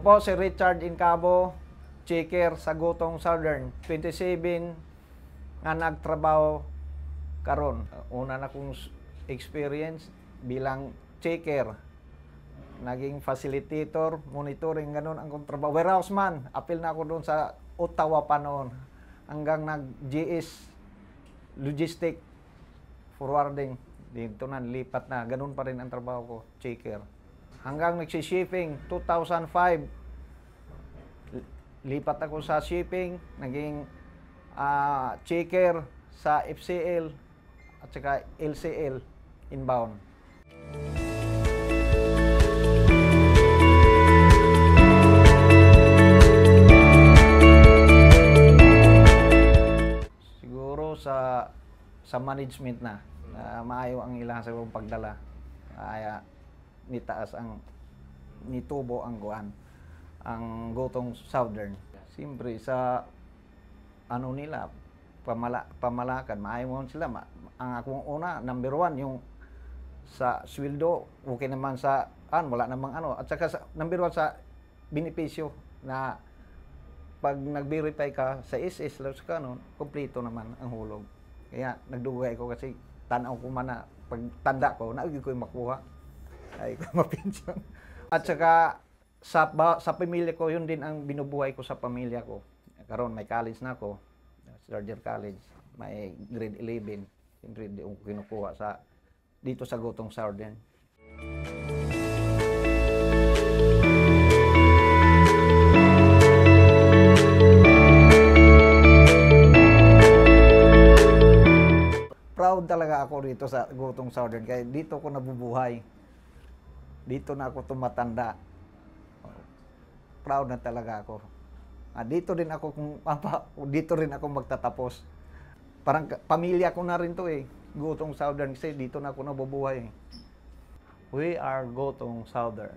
po si Richard Incabo, checker sa Gotong Southern. 27 nga nagtrabaho karon. Una na kong experience bilang checker. Naging facilitator, monitoring, ganun ang kong trabaho. Warehouse man, apil na ako doon sa Ottawa pa noon. Hanggang nag-GS, logistic, forwarding. Dito na, lipat na. Ganun pa rin ang trabaho ko, checker. Hanggang nagsishipping, 2005, lipat ako sa shipping, naging checker sa FCL at saka LCL inbound. Siguro sa management na maayo ang ilang sa pagdala. Kaya nitaas ang nitubo ang guan ang Gotong Southern. Siyempre sa ano nila pamalakan maayo mo sila ang akong una number 1 yung sa sweldo okay naman sa wala namang at saka sa number 1 sa benepisyo na pag nag-verify ka sa SS laws ka kompleto naman ang hulog. Kaya nagdugay ko kasi tanaw ko man na pag tanda ko naagi ko makuha ay ko mapensyon. At saka sa pamilya ko, yun din ang binubuhay ko sa pamilya ko. Karon may college na ako, Sargent College, may grade 11. Siyempre di ko kinukuha dito sa Gotong Southern. Proud talaga ako dito sa Gotong Southern kaya dito ko nabubuhay. Dito na ako tumatanda. Proud na talaga ako. Dito rin ako magtatapos. Parang pamilya ko na rin to Gotong Southern kasi dito na ako nabubuhay. We are Gotong Southern.